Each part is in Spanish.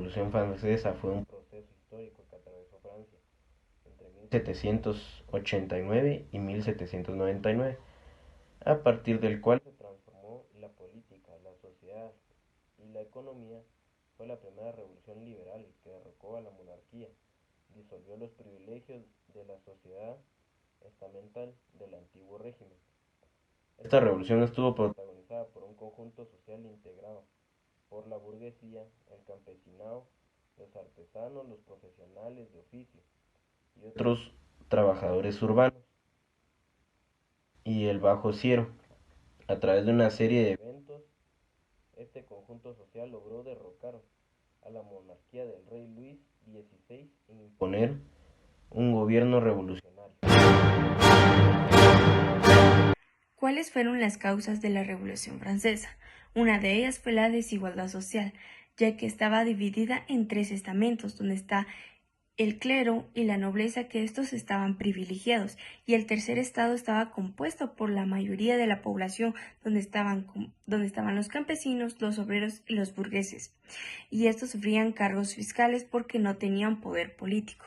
Revolución Francesa fue un proceso histórico que atravesó Francia entre 1789 y 1799, a partir del cual se transformó la política, la sociedad y la economía. Fue la primera revolución liberal que derrocó a la monarquía, disolvió los privilegios de la sociedad estamental del antiguo régimen. Esta revolución estuvo protagonizada por un conjunto social integrado por la burguesía, el campesinado, los artesanos, los profesionales de oficio y otros trabajadores urbanos y el bajo ciero. A través de una serie de eventos, este conjunto social logró derrocar a la monarquía del rey Luis XVI e imponer un gobierno revolucionario. ¿Cuáles fueron las causas de la Revolución Francesa? Una de ellas fue la desigualdad social, ya que estaba dividida en tres estamentos, donde está el clero y la nobleza, que estos estaban privilegiados, y el tercer estado estaba compuesto por la mayoría de la población, donde estaban los campesinos, los obreros y los burgueses, y estos sufrían cargos fiscales porque no tenían poder político.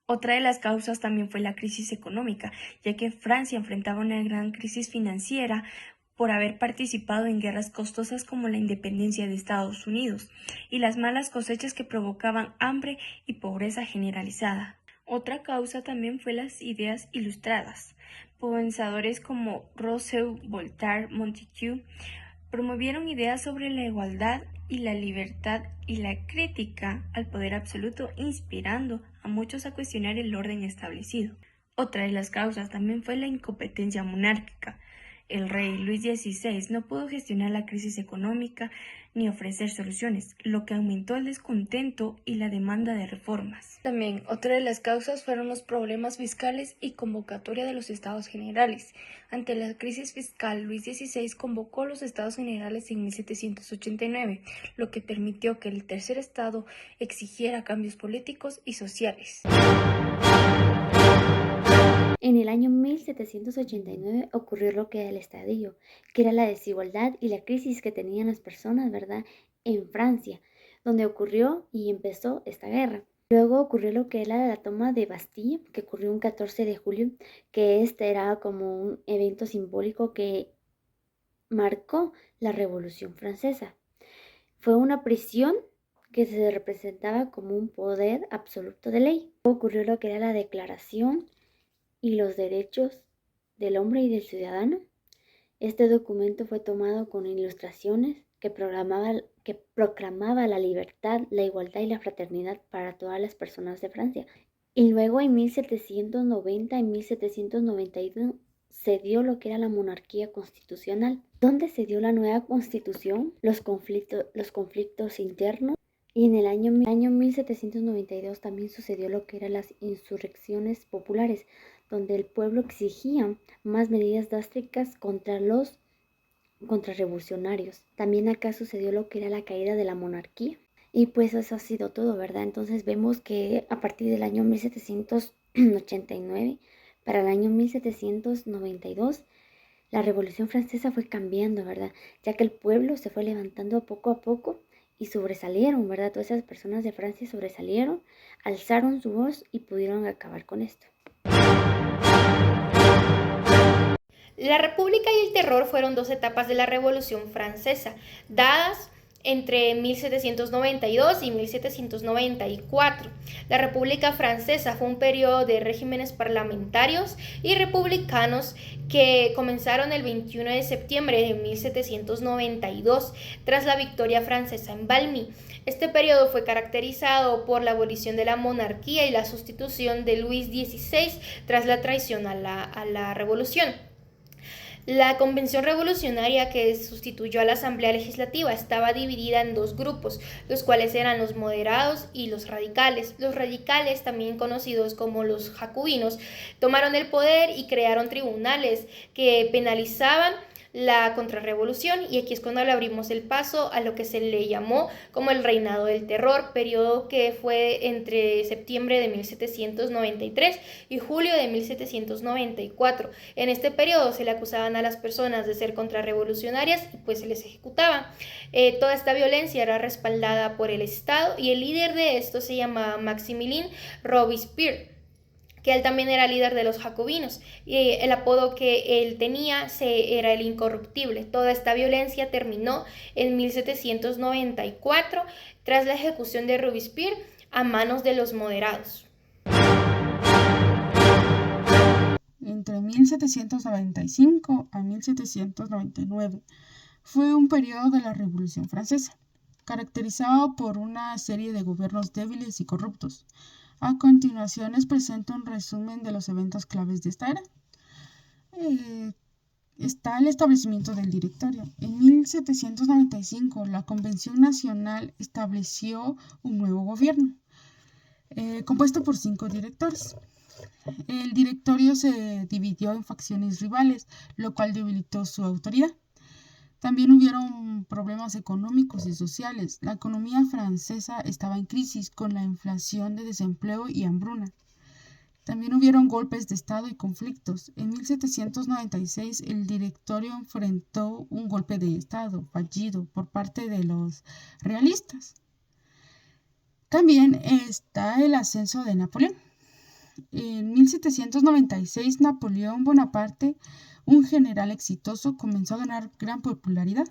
Otra de las causas también fue la crisis económica, ya que Francia enfrentaba una gran crisis financiera por haber participado en guerras costosas como la independencia de Estados Unidos y las malas cosechas que provocaban hambre y pobreza generalizada. Otra causa también fue las ideas ilustradas. Pensadores como Rousseau, Voltaire, Montesquieu promovieron ideas sobre la igualdad y la libertad y la crítica al poder absoluto, inspirando a muchos a cuestionar el orden establecido. Otra de las causas también fue la incompetencia monárquica. El rey Luis XVI no pudo gestionar la crisis económica ni ofrecer soluciones, lo que aumentó el descontento y la demanda de reformas. También otra de las causas fueron los problemas fiscales y convocatoria de los Estados Generales. Ante la crisis fiscal, Luis XVI convocó los Estados Generales en 1789, lo que permitió que el tercer estado exigiera cambios políticos y sociales. En el año 1789 ocurrió lo que era el estadio, que era la desigualdad y la crisis que tenían las personas, ¿verdad? En Francia, donde ocurrió y empezó esta guerra. Luego ocurrió lo que era la toma de Bastilla, que ocurrió un 14 de julio, que este era como un evento simbólico que marcó la Revolución Francesa. Fue una prisión que se representaba como un poder absoluto de ley. Luego ocurrió lo que era la Declaración y los derechos del hombre y del ciudadano. Este documento fue tomado con ilustraciones que proclamaba la libertad, la igualdad y la fraternidad para todas las personas de Francia. Y luego en 1790 y 1791 se dio lo que era la monarquía constitucional, donde se dio la nueva constitución, los conflictos internos. Y en el año 1792 también sucedió lo que eran las insurrecciones populares, donde el pueblo exigía más medidas drásticas contra los contrarrevolucionarios. También acá sucedió lo que era la caída de la monarquía. Y pues eso ha sido todo, ¿verdad? Entonces vemos que a partir del año 1789 para el año 1792 la Revolución Francesa fue cambiando, ¿verdad? Ya que el pueblo se fue levantando poco a poco y sobresalieron, ¿verdad? Todas esas personas de Francia sobresalieron, alzaron su voz y pudieron acabar con esto. La República y el Terror fueron dos etapas de la Revolución Francesa, dadas entre 1792 y 1794. La República Francesa fue un periodo de regímenes parlamentarios y republicanos que comenzaron el 21 de septiembre de 1792 tras la victoria francesa en Valmy. Este periodo fue caracterizado por la abolición de la monarquía y la sustitución de Luis XVI tras la traición a la revolución. La Convención Revolucionaria que sustituyó a la Asamblea Legislativa estaba dividida en dos grupos, los cuales eran los moderados y los radicales. Los radicales, también conocidos como los jacobinos, tomaron el poder y crearon tribunales que penalizaban la contrarrevolución, y aquí es cuando le abrimos el paso a lo que se le llamó como el reinado del terror, periodo que fue entre septiembre de 1793 y julio de 1794. En este periodo se le acusaban a las personas de ser contrarrevolucionarias y pues se les ejecutaba. Toda esta violencia era respaldada por el Estado y el líder de esto se llamaba Maximilien Robespierre, que él también era líder de los jacobinos, y el apodo que él tenía era el incorruptible. Toda esta violencia terminó en 1794 tras la ejecución de Robespierre a manos de los moderados. Entre 1795 a 1799 fue un periodo de la Revolución Francesa, caracterizado por una serie de gobiernos débiles y corruptos. A continuación les presento un resumen de los eventos claves de esta era. Está el establecimiento del directorio. En 1795 la Convención Nacional estableció un nuevo gobierno, compuesto por 5 directores. El directorio se dividió en facciones rivales, lo cual debilitó su autoridad. También hubieron problemas económicos y sociales. La economía francesa estaba en crisis con la inflación de desempleo y hambruna. También hubieron golpes de Estado y conflictos. En 1796 el directorio enfrentó un golpe de Estado fallido por parte de los realistas. También está el ascenso de Napoleón. En 1796 Napoleón Bonaparte, un general exitoso, comenzó a ganar gran popularidad.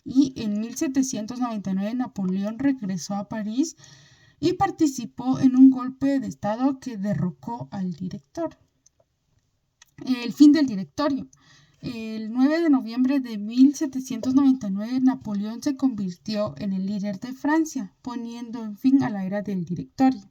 Y en 1799 Napoleón regresó a París y participó en un golpe de Estado que derrocó al director. El fin del directorio. El 9 de noviembre de 1799 Napoleón se convirtió en el líder de Francia, poniendo en fin a la era del directorio.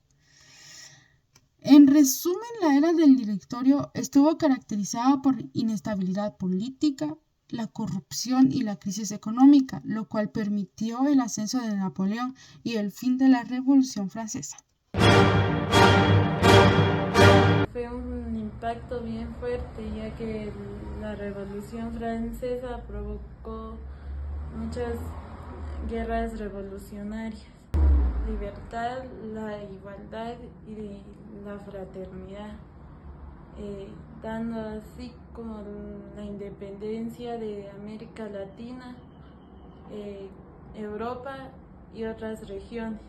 En resumen, la era del directorio estuvo caracterizada por inestabilidad política, la corrupción y la crisis económica, lo cual permitió el ascenso de Napoleón y el fin de la Revolución Francesa. Fue un impacto bien fuerte, ya que la Revolución Francesa provocó muchas guerras revolucionarias. Libertad, la igualdad y la fraternidad, dando así como la independencia de América Latina, Europa y otras regiones,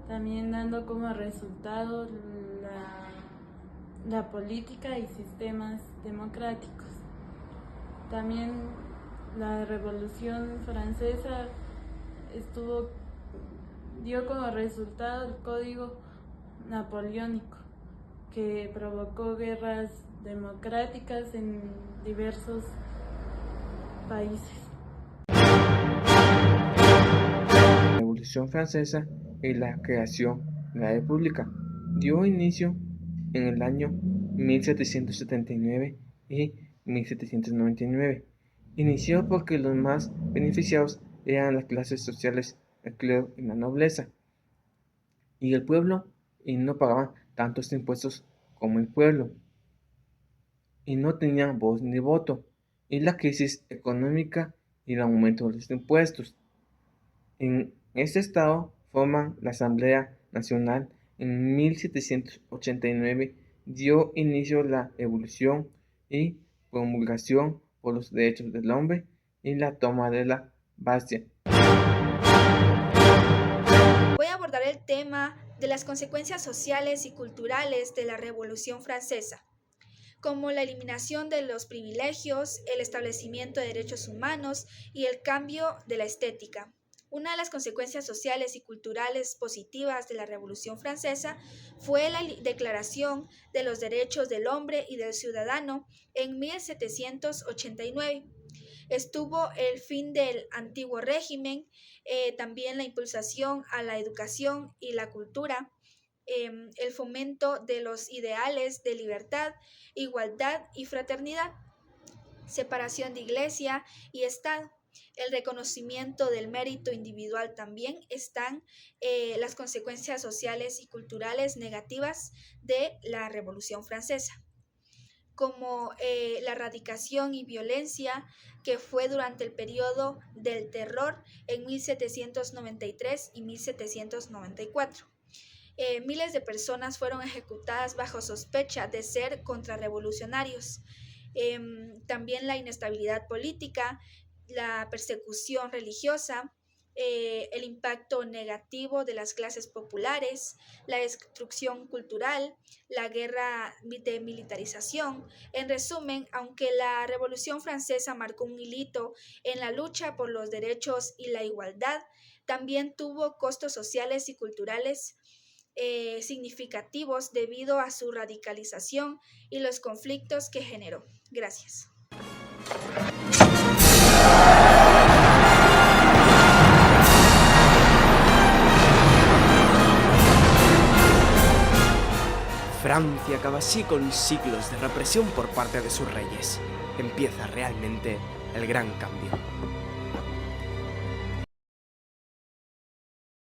también dando como resultado la política y sistemas democráticos. También la Revolución Francesa dio como resultado el Código Napoleónico, que provocó guerras democráticas en diversos países. La Revolución Francesa y la creación de la República dio inicio en el año 1779 y 1799. Inició porque los más beneficiados eran las clases sociales, el clero y la nobleza, y el pueblo, y no pagaban tantos impuestos como el pueblo, y no tenían voz ni voto, y la crisis económica y el aumento de los impuestos. En este estado forman la Asamblea Nacional. En 1789 dio inicio la evolución y promulgación por los derechos del hombre y la toma de la Bastilla. Voy a abordar el tema de las consecuencias sociales y culturales de la Revolución Francesa, como la eliminación de los privilegios, el establecimiento de derechos humanos y el cambio de la estética. Una de las consecuencias sociales y culturales positivas de la Revolución Francesa fue la Declaración de los Derechos del Hombre y del Ciudadano en 1789. Estuvo el fin del antiguo régimen, también la impulsación a la educación y la cultura, el fomento de los ideales de libertad, igualdad y fraternidad, separación de iglesia y Estado. El reconocimiento del mérito individual también están las consecuencias sociales y culturales negativas de la Revolución Francesa, como la erradicación y violencia que fue durante el periodo del terror en 1793 y 1794. Miles de personas fueron ejecutadas bajo sospecha de ser contrarrevolucionarios. También la inestabilidad política, la persecución religiosa, el impacto negativo de las clases populares, la destrucción cultural, la guerra de militarización. En resumen, aunque la Revolución Francesa marcó un hito en la lucha por los derechos y la igualdad, también tuvo costos sociales y culturales significativos debido a su radicalización y los conflictos que generó. Gracias. Francia acaba así con siglos de represión por parte de sus reyes. Empieza realmente el gran cambio.